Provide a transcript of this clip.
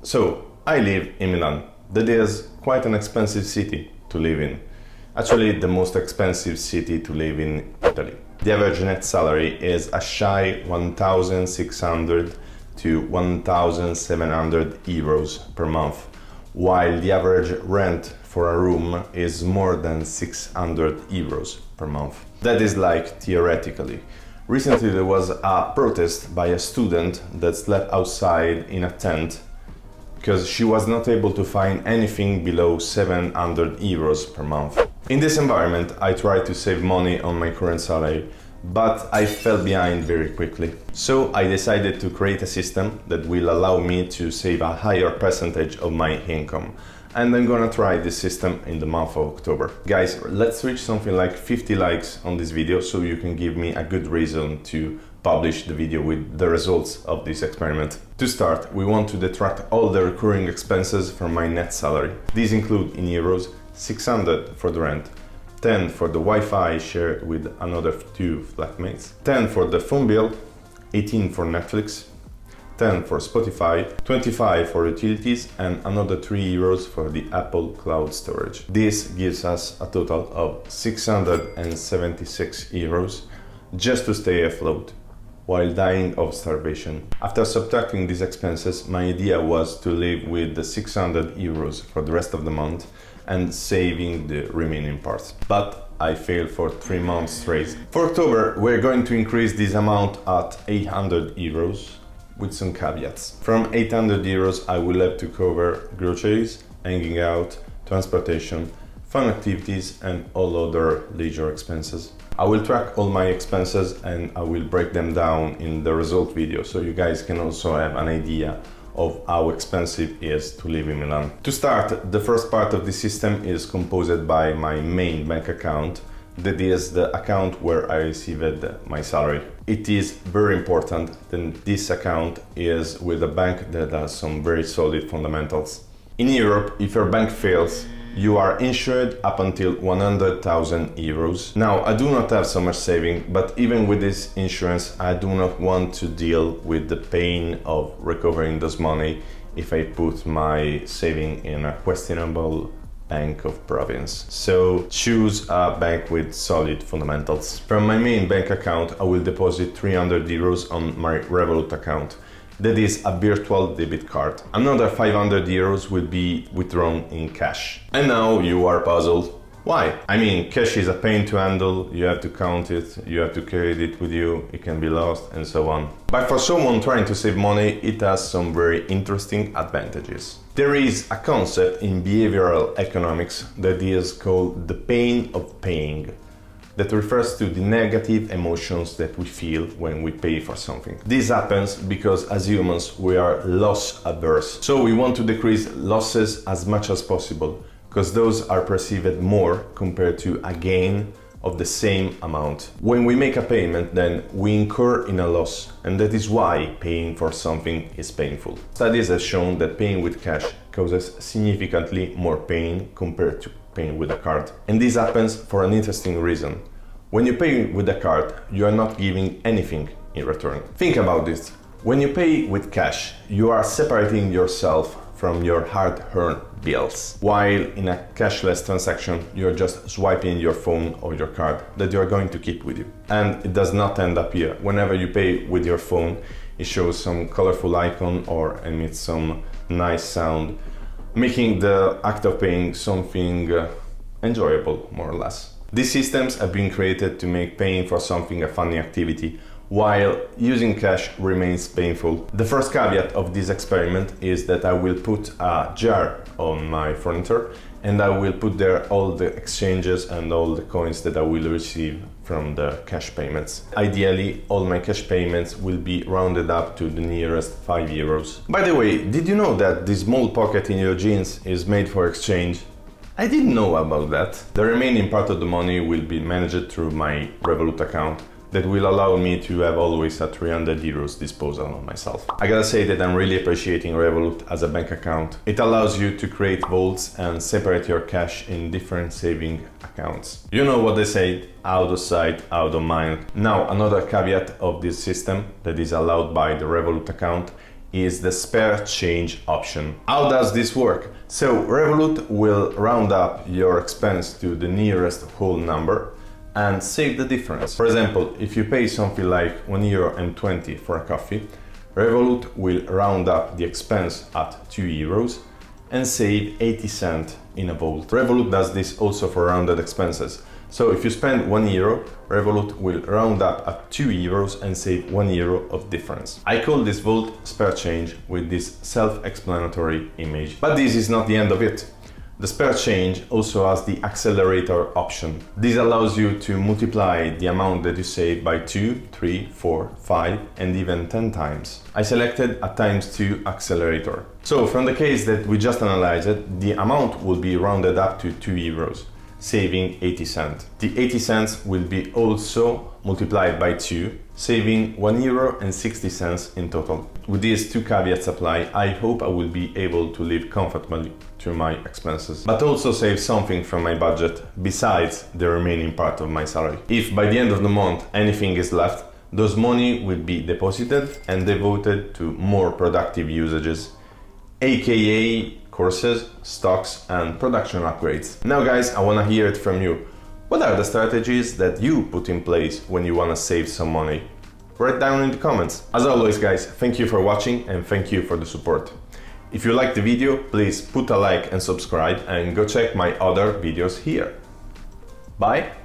So, I live in Milan. That is quite an expensive city to live in. Actually, the most expensive city to live in Italy. The average net salary is a shy 1,600 to 1,700 euros per month, while the average rent for a room is more than 600 euros per month. That is like theoretically. Recently there was a protest by a student that slept outside in a tent because she was not able to find anything below 700 euros per month. In this environment, I tried to save money on my current salary, but I fell behind very quickly. So I decided to create a system that will allow me to save a higher percentage of my income. And I'm gonna try this system in the month of October. Guys, let's reach something like 50 likes on this video so you can give me a good reason to publish the video with the results of this experiment. To start, we want to detract all the recurring expenses from my net salary. These include in euros 600 for the rent, 10 for the Wi-Fi shared with another 2 flatmates, 10 for the phone bill, 18 for Netflix, 10 for Spotify, 25 for utilities, and another 3 euros for the Apple Cloud storage. This gives us a total of 676 euros just to stay afloat while dying of starvation. After subtracting these expenses, my idea was to live with the 600 euros for the rest of the month and saving the remaining parts. But I failed for 3 months straight. For October, we're going to increase this amount at 800 euros with some caveats. From 800 euros, I will have to cover groceries, hanging out, transportation, fun activities, and all other leisure expenses. I will track all my expenses and I will break them down in the result video so you guys can also have an idea of how expensive it is to live in Milan. To start, the first part of the system is composed by my main bank account. That is the account where I received my salary. It is very important that this account is with a bank that has some very solid fundamentals. In Europe, if your bank fails, you are insured up until 100,000 euros. Now, I do not have so much saving, but even with this insurance, I do not want to deal with the pain of recovering this money if I put my saving in a questionable bank of province. So choose a bank with solid fundamentals. From my main bank account, I will deposit 300 euros on my Revolut account. That is a virtual debit card. Another 500 euros will be withdrawn in cash. And now you are puzzled. Why? I mean, cash is a pain to handle, you have to count it, you have to carry it with you, it can be lost, and so on. But for someone trying to save money, it has some very interesting advantages. There is a concept in behavioral economics that is called the pain of paying, that refers to the negative emotions that we feel when we pay for something. This happens because as humans we are loss averse. So we want to decrease losses as much as possible because those are perceived more compared to a gain of the same amount. When we make a payment, then we incur in a loss, and that is why paying for something is painful. Studies have shown that paying with cash causes significantly more pain compared to paying with a card. And this happens for an interesting reason. When you pay with a card, you are not giving anything in return. Think about this. When you pay with cash, you are separating yourself from your hard-earned bills. While in a cashless transaction, you're just swiping your phone or your card that you're going to keep with you. And it does not end up here. Whenever you pay with your phone, it shows some colorful icon or emits some nice sound, making the act of paying something enjoyable, more or less. These systems have been created to make paying for something a funny activity, while using cash remains painful. The first caveat of this experiment is that I will put a jar on my furniture and I will put there all the exchanges and all the coins that I will receive from the cash payments. Ideally, all my cash payments will be rounded up to the nearest 5 euros. By the way, did you know that this small pocket in your jeans is made for exchange? I didn't know about that. The remaining part of the money will be managed through my Revolut account that will allow me to have always a 300 euros disposal on myself. I gotta say that I'm really appreciating Revolut as a bank account. It allows you to create vaults and separate your cash in different saving accounts. You know what they say, out of sight, out of mind. Now, another caveat of this system that is allowed by the Revolut account is the spare change option. How does this work? So Revolut will round up your expense to the nearest whole number and save the difference. For example, if you pay something like €1.20 for a coffee, Revolut will round up the expense at €2 and save 80 cents in a vault. Revolut does this also for rounded expenses. So if you spend €1, Revolut will round up at €2 and save €1 of difference. I call this vault spare change with this self-explanatory image. But this is not the end of it. The spare change also has the Accelerator option. This allows you to multiply the amount that you save by 2, 3, 4, 5 and even 10 times. I selected a ×2 Accelerator. So from the case that we just analyzed, the amount will be rounded up to €2, saving 80 cents. The 80 cents will be also multiplied by 2, saving €1.60 in total. With these two caveats applied, I hope I will be able to live comfortably through my expenses, but also save something from my budget besides the remaining part of my salary. If by the end of the month anything is left, those money will be deposited and devoted to more productive usages, aka courses, stocks and production upgrades. Now guys, I want to hear it from you. What are the strategies that you put in place when you want to save some money? Write down in the comments. As always guys, thank you for watching and thank you for the support. If you liked the video, please put a like and subscribe and go check my other videos here. Bye!